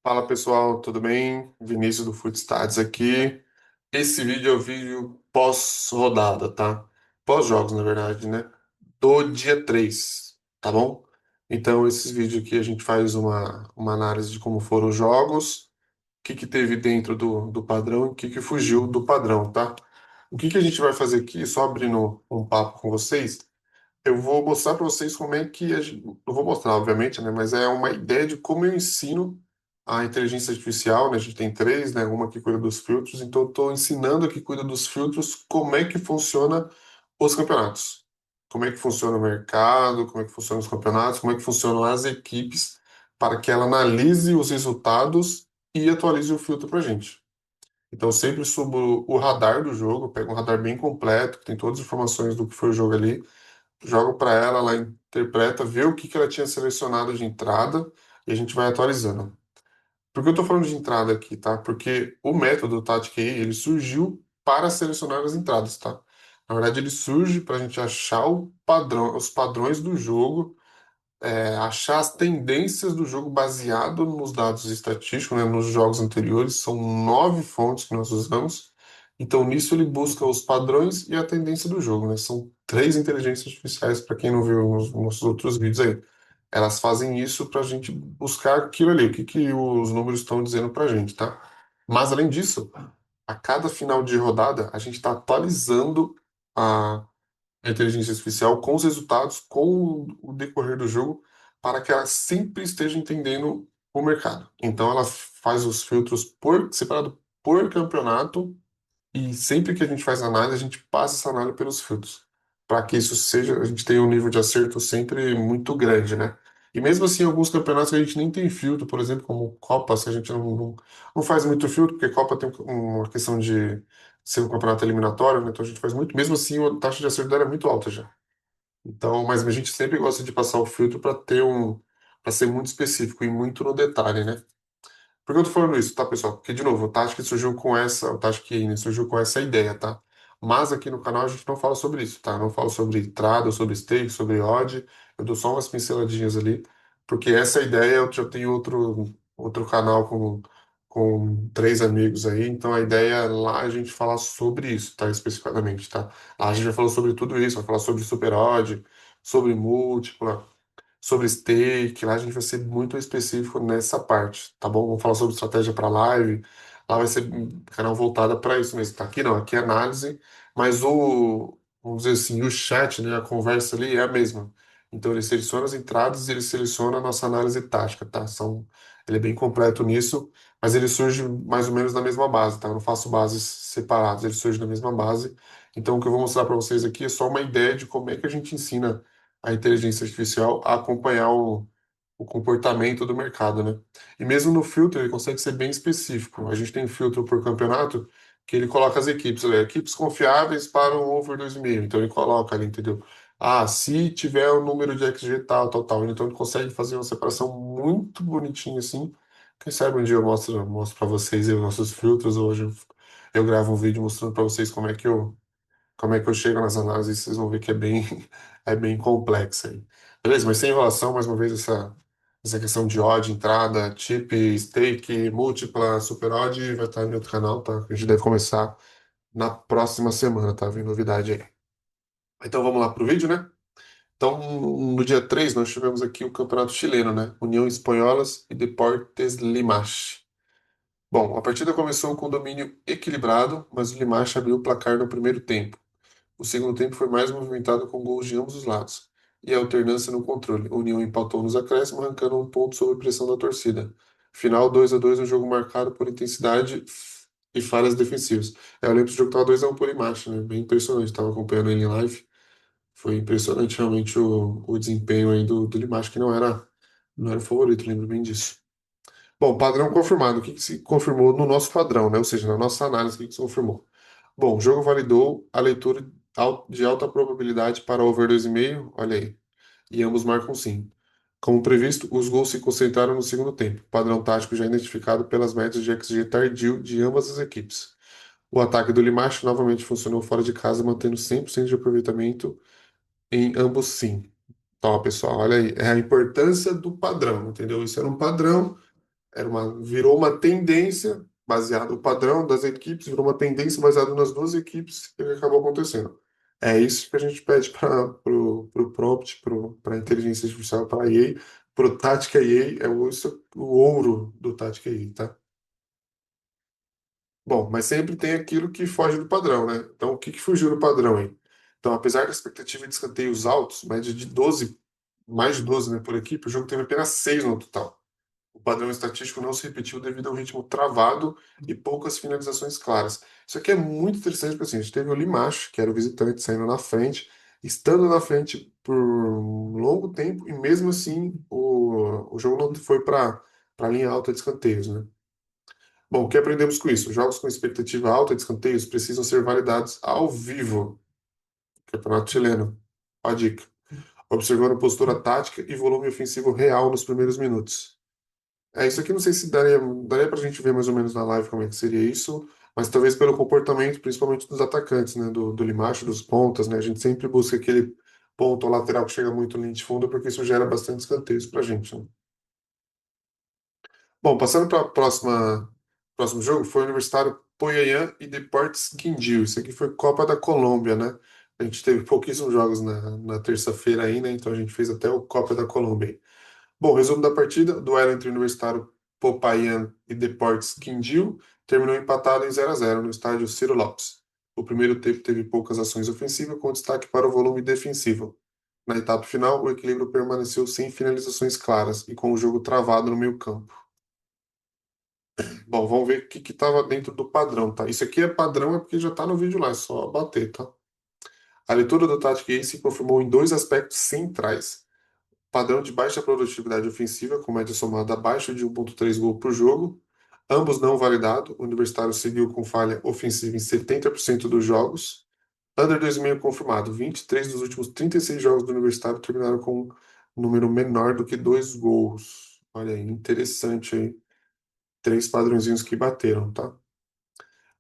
Fala pessoal, tudo bem? Vinícius do Footstats aqui. Esse vídeo é o vídeo pós-rodada, tá? Pós-jogos, na verdade, né? Do dia 3, tá bom? Então, esses vídeos aqui a gente faz uma análise de como foram os jogos, o que que teve dentro do padrão e o que que fugiu do padrão, tá? O que que a gente vai fazer aqui, só abrindo um papo com vocês, eu vou mostrar para vocês como é que a gente, não vou mostrar, obviamente, né? Mas é uma ideia de como eu ensino a inteligência artificial, né? A gente tem três, né? Uma que cuida dos filtros, então eu estou ensinando a que cuida dos filtros como é que funciona os campeonatos, como é que funciona o mercado, como é que funcionam os campeonatos, como é que funcionam as equipes, para que ela analise os resultados e atualize o filtro para a gente. Então, eu sempre subo o radar do jogo, eu pego um radar bem completo, que tem todas as informações do que foi o jogo ali, jogo para ela, ela interpreta, vê o que que ela tinha selecionado de entrada e a gente vai atualizando. Por que eu estou falando de entrada aqui, tá? Porque o método Tactic AI, ele surgiu para selecionar as entradas, tá? Na verdade, ele surge para a gente achar o padrão, os padrões do jogo, achar as tendências do jogo baseado nos dados estatísticos, né, nos jogos anteriores. São 9 fontes que nós usamos. Então, nisso ele busca os padrões e a tendência do jogo, né? São três inteligências artificiais, para quem não viu nos nossos outros vídeos aí. Elas fazem isso para a gente buscar aquilo ali, o que que os números estão dizendo para a gente, tá? Mas, além disso, a cada final de rodada, a gente está atualizando a inteligência artificial com os resultados, com o decorrer do jogo, para que ela sempre esteja entendendo o mercado. Então ela faz os filtros por separado por campeonato e sempre que a gente faz análise, a gente passa essa análise pelos filtros, para que isso seja, a gente tenha um nível de acerto sempre muito grande, né? E mesmo assim, alguns campeonatos que a gente nem tem filtro, por exemplo, como Copas, que a gente não faz muito filtro, porque Copa tem uma questão de ser um campeonato eliminatório, né? Então a gente faz muito, mesmo assim, a taxa de acerto dela é muito alta já. Então, mas a gente sempre gosta de passar o filtro para ser muito específico e muito no detalhe, né? Por que eu tô falando isso, tá, pessoal? Porque, de novo, o Tactic Ine surgiu com essa ideia, tá? Mas aqui no canal a gente não fala sobre isso, tá? Não falo sobre entrada, sobre stake, sobre odd. Eu dou só umas pinceladinhas ali, porque essa ideia eu já tenho outro canal com três amigos aí, então a ideia é lá a gente falar sobre isso, tá? Especificamente, tá? Lá a gente já falou sobre tudo isso, vai falar sobre super odd, sobre múltipla, sobre stake, lá a gente vai ser muito específico nessa parte, tá bom? Vamos falar sobre estratégia para live, lá vai ser um canal voltado para isso mesmo, tá? Aqui não, aqui é análise, mas vamos dizer assim, o chat, né, a conversa ali é a mesma. Então ele seleciona as entradas e ele seleciona a nossa análise tática, tá? Ele é bem completo nisso, mas ele surge mais ou menos na mesma base, tá? Eu não faço bases separadas, ele surge na mesma base. Então o que eu vou mostrar para vocês aqui é só uma ideia de como é que a gente ensina a inteligência artificial a acompanhar o comportamento do mercado, né? E mesmo no filtro ele consegue ser bem específico. A gente tem filtro por campeonato que ele coloca as equipes, ali, equipes confiáveis para um over 2,5. Então ele coloca ali, entendeu? Ah, se tiver o número de XG tal, tal, tal. Então ele consegue fazer uma separação muito bonitinha assim. Quem sabe um dia eu mostro para vocês aí os nossos filtros. Hoje eu gravo um vídeo mostrando para vocês como é que eu chego nas análises, vocês vão ver que é bem, é bem complexa aí. Beleza, mas sem enrolação, mais uma vez, essa questão de odd, entrada, chip, stake, múltipla, super odd, vai estar no outro canal, tá? A gente deve começar na próxima semana, tá? Vem novidade aí. Então vamos lá pro vídeo, né? Então, no dia 3 nós tivemos aqui o Campeonato Chileno, né? União Espanholas e Deportes Limache. Bom, a partida começou com domínio equilibrado, mas o Limache abriu o placar no primeiro tempo. O segundo tempo foi mais movimentado com gols de ambos os lados e a alternância no controle. A União empatou nos acréscimos, arrancando um ponto sob pressão da torcida. Final 2-2, um jogo marcado por intensidade e falhas defensivas. Eu lembro que o jogo estava 2-1 por Imacha, né? Bem impressionante. Estava acompanhando ele em live. Foi impressionante realmente o desempenho aí do Limacha, que não era o favorito, lembro bem disso. Bom, padrão confirmado. O que que se confirmou no nosso padrão, né? Ou seja, na nossa análise, o que que se confirmou? Bom, o jogo validou a leitura de alta probabilidade para over 2,5, olha aí, e ambos marcam sim. Como previsto, os gols se concentraram no segundo tempo, padrão tático já identificado pelas médias de XG tardio de ambas as equipes. O ataque do Limache novamente funcionou fora de casa, mantendo 100% de aproveitamento em ambos sim. Então, pessoal, olha aí, é a importância do padrão, entendeu? Isso era um padrão, Virou uma tendência baseada no padrão das equipes, virou uma tendência baseada nas duas equipes e acabou acontecendo. É isso que a gente pede para pro prompt, para a inteligência artificial, para a EA, para o Tática EA, isso, o ouro do Tática EA, tá? Bom, mas sempre tem aquilo que foge do padrão, né? Então, o que que fugiu do padrão aí? Então, apesar da expectativa de escanteios altos, média de 12, mais de 12, né, por equipe, o jogo teve apenas 6 no total. O padrão estatístico não se repetiu devido ao ritmo travado e poucas finalizações claras. Isso aqui é muito interessante, porque assim, a gente teve o Limacho, que era o visitante, saindo na frente, estando na frente por um longo tempo, e mesmo assim o jogo não foi para a linha alta de escanteios, né? Bom, o que aprendemos com isso? Jogos com expectativa alta de escanteios precisam ser validados ao vivo. Campeonato chileno. A dica. Observando postura tática e volume ofensivo real nos primeiros minutos. É, isso aqui não sei se daria pra gente ver mais ou menos na live como é que seria isso, mas talvez pelo comportamento, principalmente dos atacantes, né? Do Limacho, dos pontas, né? A gente sempre busca aquele ponto ou lateral que chega muito linha de fundo, porque isso gera bastante escanteios pra gente, né? Bom, passando para próximo jogo, foi o Universitário Poianhã e Deportes Quindío. Isso aqui foi Copa da Colômbia, né? A gente teve pouquíssimos jogos na terça-feira ainda, então a gente fez até o Copa da Colômbia. Bom, resumo da partida: duelo entre o Universitário Popayán e Deportes Quindío terminou empatado em 0-0 no estádio Ciro Lopes. O primeiro tempo teve poucas ações ofensivas, com destaque para o volume defensivo. Na etapa final, o equilíbrio permaneceu sem finalizações claras e com o jogo travado no meio-campo. Bom, vamos ver o que estava dentro do padrão, tá? Isso aqui é padrão, é porque já está no vídeo lá, é só bater, tá? A leitura do Tactic Ace se confirmou em dois aspectos centrais. Padrão de baixa produtividade ofensiva, com média somada abaixo de 1,3 gol por jogo, ambos não validados. O Universitário seguiu com falha ofensiva em 70% dos jogos. Under 2,5 confirmado. 23 dos últimos 36 jogos do Universitário terminaram com um número menor do que dois gols. Olha aí, interessante aí. Três padrõezinhos que bateram, tá? O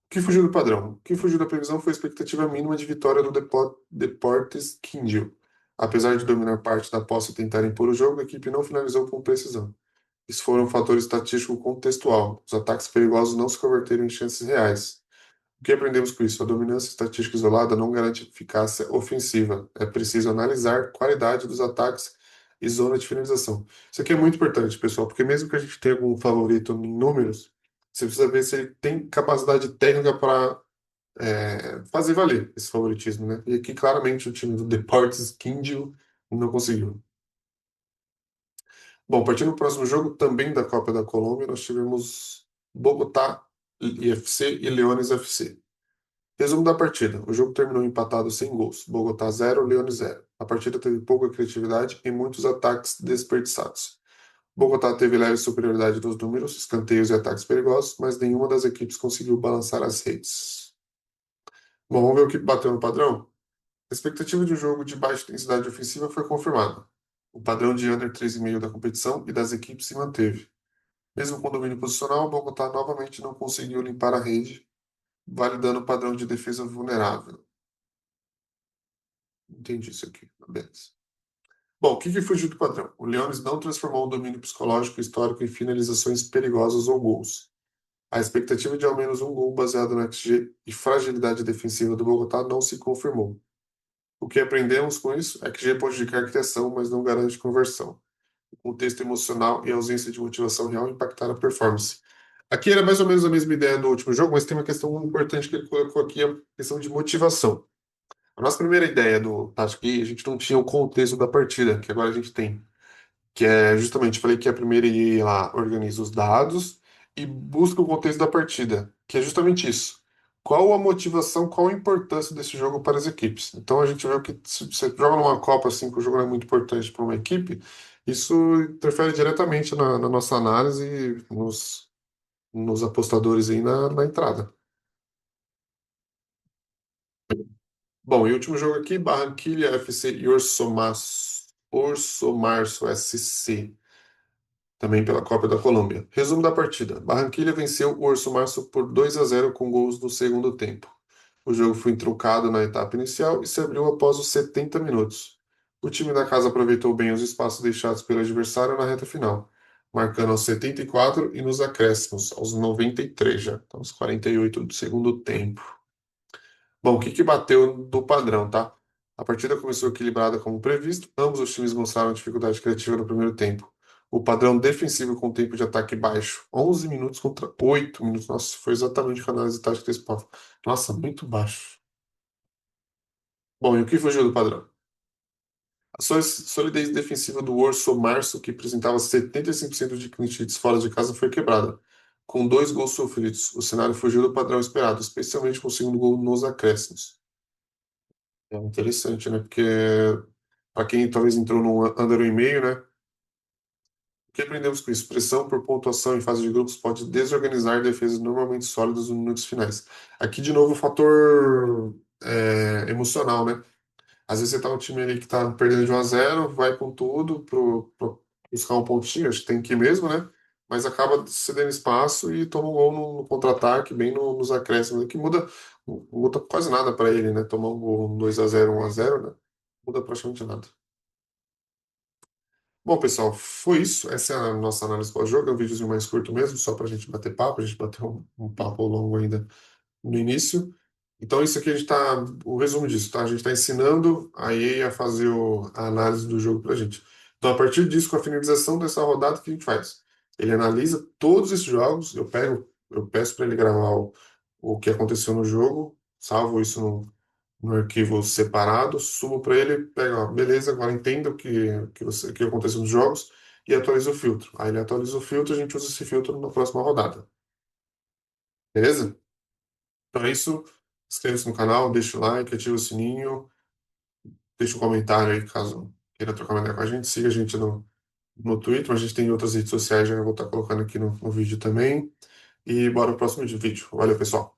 que fugiu do padrão? O que fugiu da previsão foi a expectativa mínima de vitória do Deportes Quindío. Apesar de dominar parte da posse e tentar impor o jogo, a equipe não finalizou com precisão. Isso foi um fator estatístico contextual. Os ataques perigosos não se converteram em chances reais. O que aprendemos com isso? A dominância estatística isolada não garante eficácia ofensiva. É preciso analisar qualidade dos ataques e zona de finalização. Isso aqui é muito importante, pessoal, porque mesmo que a gente tenha algum favorito em números, você precisa ver se ele tem capacidade técnica para fazer valer esse favoritismo, né? E aqui claramente o time do Deportes Quindío não conseguiu. Bom, partindo do próximo jogo, também da Copa da Colômbia, nós tivemos Bogotá IFC e Leones FC. Resumo da partida. O jogo terminou empatado sem gols. Bogotá 0, Leones 0. A partida teve pouca criatividade e muitos ataques desperdiçados. Bogotá teve leve superioridade nos números, escanteios e ataques perigosos, mas nenhuma das equipes conseguiu balançar as redes. Bom, vamos ver o que bateu no padrão? A expectativa de um jogo de baixa intensidade ofensiva foi confirmada. O padrão de under 3,5 da competição e das equipes se manteve. Mesmo com domínio posicional, o Bogotá novamente não conseguiu limpar a rede, validando o padrão de defesa vulnerável. Entendi isso aqui, beleza. Bom, o que que fugiu do padrão? O Leones não transformou o domínio psicológico e histórico em finalizações perigosas ou gols. A expectativa de ao menos um gol baseado no XG e fragilidade defensiva do Bogotá não se confirmou. O que aprendemos com isso é que XG pode indicar criação, mas não garante conversão. O contexto emocional e a ausência de motivação real impactaram a performance. Aqui era mais ou menos a mesma ideia do último jogo, mas tem uma questão importante que ele colocou aqui, a questão de motivação. A nossa primeira ideia do Tático Gay, a gente não tinha o contexto da partida, que agora a gente tem. Que é justamente, falei que a primeira IA lá organiza os dados e busca o contexto da partida, que é justamente isso. Qual a motivação, qual a importância desse jogo para as equipes? Então a gente vê que se você joga numa Copa assim, que o jogo não é muito importante para uma equipe, isso interfere diretamente na nossa análise e nos apostadores aí na entrada. Bom, e o último jogo aqui, Barranquilla FC e Orso Março SC. Também pela Copa da Colômbia. Resumo da partida: Barranquilla venceu o Urso Março por 2-0 com gols no segundo tempo. O jogo foi truncado na etapa inicial e se abriu após os 70 minutos. O time da casa aproveitou bem os espaços deixados pelo adversário na reta final. marcando aos 74 e nos acréscimos, aos 93 já. Então, aos 48 do segundo tempo. Bom, o que que bateu do padrão, tá? A partida começou equilibrada como previsto, ambos os times mostraram dificuldade criativa no primeiro tempo. O padrão defensivo com tempo de ataque baixo, 11 minutos contra 8 minutos. Nossa, foi exatamente a análise tática desse papo. Nossa, muito baixo. Bom, e o que fugiu do padrão? A solidez defensiva do Urso Março, que apresentava 75% de clean sheets fora de casa, foi quebrada, com 2 gols sofridos. O cenário fugiu do padrão esperado, especialmente com o segundo gol nos acréscimos. É interessante, né? Porque para quem talvez entrou no under 1,5, né? O que aprendemos com isso? Pressão por pontuação em fase de grupos pode desorganizar defesas normalmente sólidas nos minutos finais. Aqui, de novo, o fator emocional, né? Às vezes você tá um time ali que tá perdendo de 1-0, vai com tudo pro buscar um pontinho, acho que tem que ir mesmo, né? Mas acaba cedendo espaço e toma um gol no contra-ataque, bem nos acréscimos, que muda quase nada para ele, né? Tomar um gol, um 2-0, 1-0, né? Muda praticamente nada. Bom, pessoal, foi isso. Essa é a nossa análise pós-jogo. É um videozinho mais curto mesmo, só para a gente bater papo. A gente bateu um papo longo ainda no início. Então, isso aqui a gente está. O resumo disso, tá? A gente está ensinando a EA a fazer a análise do jogo para a gente. Então, a partir disso, com a finalização dessa rodada, o que a gente faz? Ele analisa todos esses jogos. Eu peço para ele gravar o que aconteceu no jogo, salvo isso no arquivo separado, subo para ele, pega, ó, beleza, agora entenda o que aconteceu nos jogos e atualiza o filtro. Aí ele atualiza o filtro, a gente usa esse filtro na próxima rodada. Beleza? Então é isso. Inscreva-se no canal, deixa o like, ativa o sininho, deixa um comentário aí caso queira trocar uma ideia com a gente. Siga a gente no Twitter, a gente tem outras redes sociais, já vou estar colocando aqui no vídeo também. E bora pro próximo vídeo. Valeu, pessoal.